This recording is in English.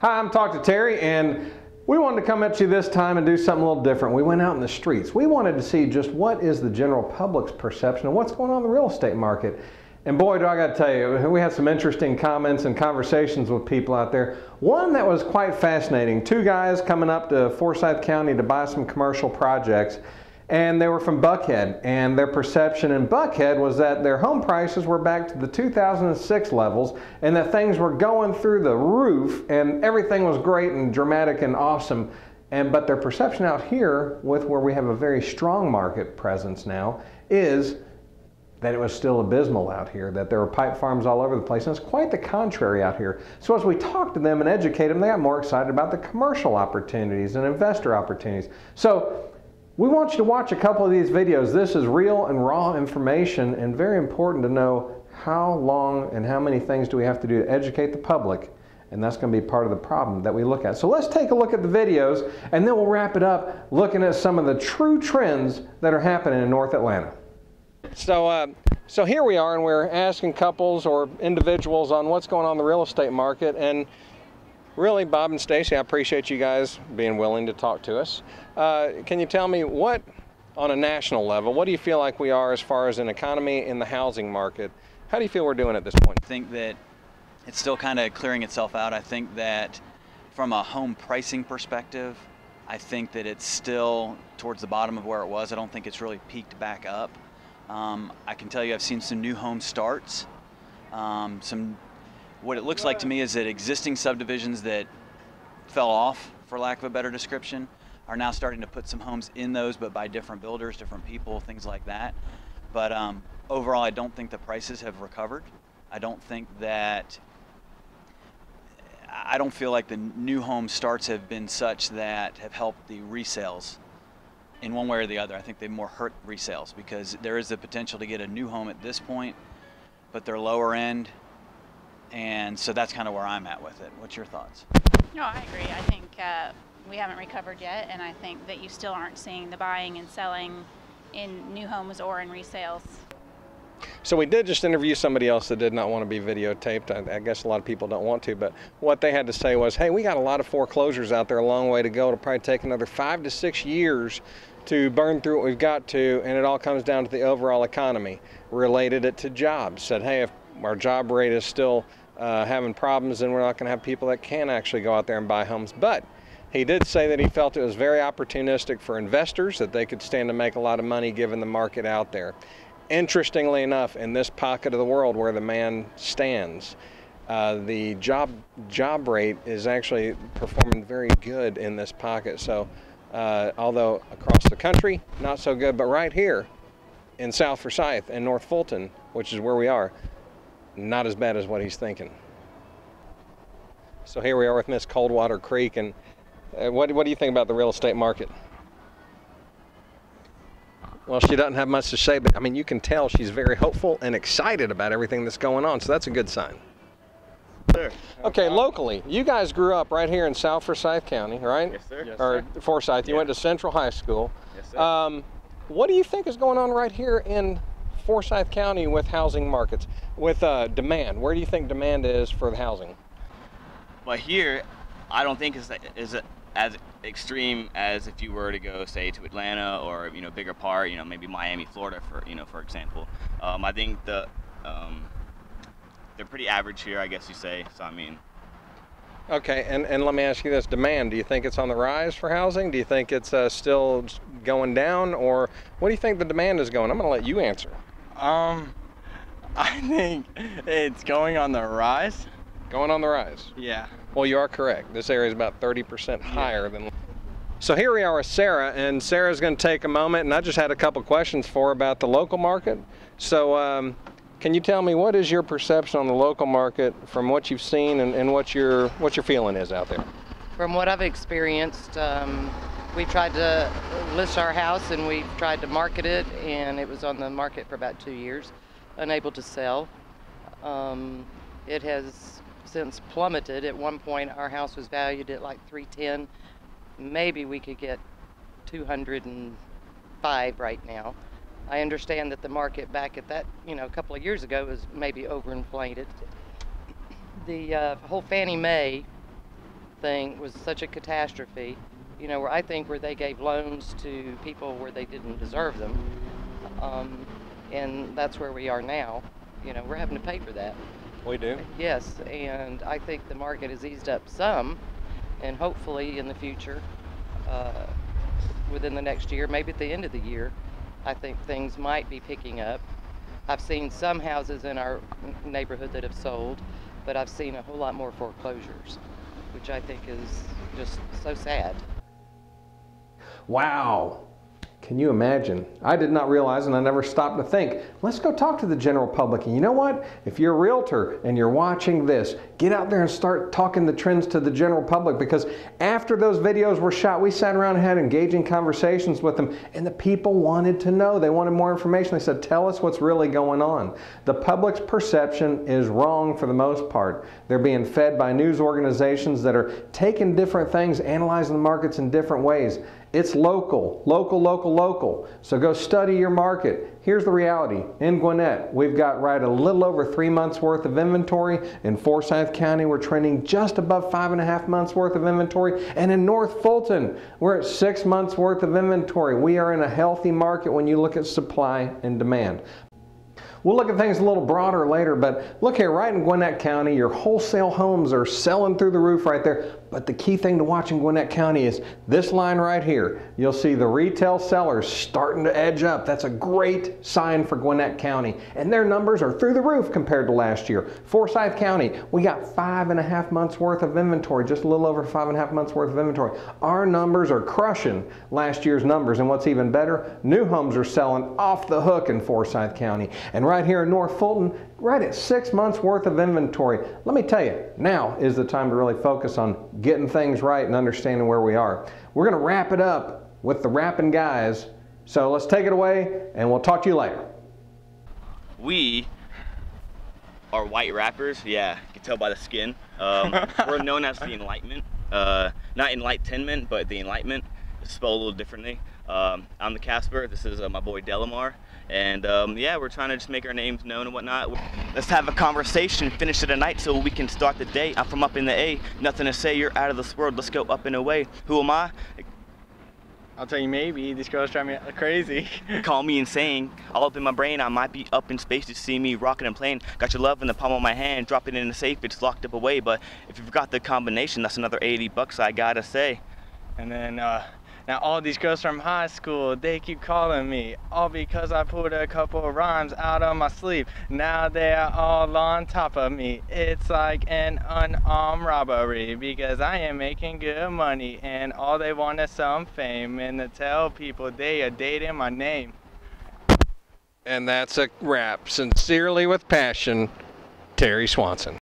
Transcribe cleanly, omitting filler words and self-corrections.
Hi, I'm Talk to Terry, and we wanted to come at you this time and do something a little different. We went out in the streets. We wanted to see just what is the general public's perception of what's going on in the real estate market. And boy, do I got to tell you, we had some interesting comments and conversations with people out there. One that was quite fascinating. Two guys coming up to Forsyth County to buy some commercial projects, and they were from Buckhead, and their perception in Buckhead was that their home prices were back to the 2006 levels and that things were going through the roof and everything was great and dramatic and awesome. But their perception out here, with where we have a very strong market presence now, is that it was still abysmal out here, that there were pipe farms all over the place, and it's quite the contrary out here. So as we talked to them and educated them, they got more excited about the commercial opportunities and investor opportunities. So we want you to watch a couple of these videos. This is real and raw information, and very important to know how long and how many things do we have to do to educate the public, and that's going to be part of the problem that we look at. So let's take a look at the videos, and then we'll wrap it up looking at some of the true trends that are happening in North Atlanta. So here we are, and we're asking couples or individuals on what's going on in the real estate market. And really, Bob and Stacy, I appreciate you guys being willing to talk to us. Can you tell me what, on a national level, what do you feel like we are as far as an economy in the housing market? How do you feel we're doing at this point? I think that it's still kind of clearing itself out. I think that from a home pricing perspective, I think that it's still towards the bottom of where it was. I don't think it's really peaked back up. I can tell you I've seen some new home starts. What it looks like to me is that existing subdivisions that fell off, for lack of a better description, are now starting to put some homes in those, but by different builders, different people, things like that. But overall, I don't think the prices have recovered. I don't feel like the new home starts have been such that have helped the resales in one way or the other. I think they more hurt resales because there is the potential to get a new home at this point, but they're lower end. And so that's kind of where I'm at with it. What's your thoughts? No, I agree. I think we haven't recovered yet, and I think that you still aren't seeing the buying and selling in new homes or in resales. So we did just interview somebody else that did not want to be videotaped. I guess a lot of people don't want to, but what they had to say was, hey, we got a lot of foreclosures out there, a long way to go. It'll probably take another 5 to 6 years to burn through what we've got to, and it all comes down to the overall economy. Related it to jobs. Said, hey, if our job rate is still having problems, then we're not going to have people that can actually go out there and buy homes. But he did say that he felt it was very opportunistic for investors, that they could stand to make a lot of money given the market out there. Interestingly enough, in this pocket of the world where the man stands, the job rate is actually performing very good in this pocket. So although across the country, not so good, but right here in South Forsyth and North Fulton, which is where we are, not as bad as what he's thinking. So here we are with Miss Coldwater Creek, and what do you think about the real estate market? Well, she doesn't have much to say, but I mean, you can tell she's very hopeful and excited about everything that's going on, so that's a good sign. Sir. Okay, locally, you guys grew up right here in South Forsyth County, right? Yes, sir. Yes, or sir. Forsyth. You went to Central High School. Yes, sir. What do you think is going on right here in Forsyth County with housing markets, with demand? Where do you think demand is for the housing? Well, here, I don't think it's as extreme as if you were to go, say, to Atlanta or bigger part, maybe Miami, Florida, for example. I think they're pretty average here, I guess you say. So I mean. Okay, and let me ask you this: demand. Do you think it's on the rise for housing? Do you think it's still going down, or what do you think the demand is going? I'm going to let you answer. I think it's going on the rise. Going on the rise. Yeah. Well, you are correct. This area is about 30% higher than. So here we are with Sarah, and Sarah's going to take a moment, and I just had a couple questions for her about the local market. So can you tell me, what is your perception on the local market from what you've seen, and what your feeling is out there? From what I've experienced, we tried to list our house and we tried to market it, and it was on the market for about 2 years, unable to sell. It has since plummeted. At one point our house was valued at like $310. Maybe we could get $205 right now. I understand that the market back at that, a couple of years ago was maybe overinflated. The whole Fannie Mae thing was such a catastrophe. You know, where I think where they gave loans to people where they didn't deserve them. And that's where we are now. You know, we're having to pay for that. We do. Yes, and I think the market has eased up some, and hopefully in the future, within the next year, maybe at the end of the year, I think things might be picking up. I've seen some houses in our neighborhood that have sold, but I've seen a whole lot more foreclosures, which I think is just so sad. Wow. Can you imagine? I did not realize, and I never stopped to think, let's go talk to the general public. And you know what? If you're a realtor and you're watching this, get out there and start talking the trends to the general public, because after those videos were shot, we sat around and had engaging conversations with them, and the people wanted to know. They wanted more information. They said, tell us what's really going on. The public's perception is wrong for the most part. They're being fed by news organizations that are taking different things, analyzing the markets in different ways. It's local, local, local, local. So go study your market. Here's the reality. In Gwinnett, we've got right a little over 3 months worth of inventory. In Forsyth County, we're trending just above 5.5 months worth of inventory. And in North Fulton, we're at 6 months worth of inventory. We are in a healthy market when you look at supply and demand. We'll look at things a little broader later, but look here, right in Gwinnett County, your wholesale homes are selling through the roof right there. But the key thing to watch in Gwinnett County is this line right here. You'll see the retail sellers starting to edge up. That's a great sign for Gwinnett County. And their numbers are through the roof compared to last year. Forsyth County, we got 5.5 months worth of inventory, just a little over 5.5 months worth of inventory. Our numbers are crushing last year's numbers. And what's even better, new homes are selling off the hook in Forsyth County. And right here in North Fulton, right at 6 months worth of inventory. Let me tell you, now is the time to really focus on getting things right and understanding where we are. We're going to wrap it up with the rapping guys. So let's take it away and we'll talk to you later. We are white rappers. Yeah, you can tell by the skin. We're known as the Enlightenment. Not Enlightenment, but the Enlightenment. It's spelled a little differently. I'm the Casper. This is my boy Delamar. And yeah, we're trying to just make our names known and whatnot. Let's have a conversation, finish it tonight so we can start the day. I'm from up in the A. Nothing to say, you're out of this world. Let's go up and away. Who am I? I'll tell you maybe. These girls drive me crazy. Call me insane. All up in my brain. I might be up in space to see me rocking and playing. Got your love in the palm of my hand. Drop it in the safe. It's locked up away. But if you've got the combination, that's another 80 bucks, I gotta say. And then now all these girls from high school, they keep calling me, all because I pulled a couple of rhymes out of my sleeve. Now they're all on top of me. It's like an unarmed robbery, because I am making good money and all they want is some fame, and to tell people they are dating my name. And that's a wrap. Sincerely with passion, Terry Swanson.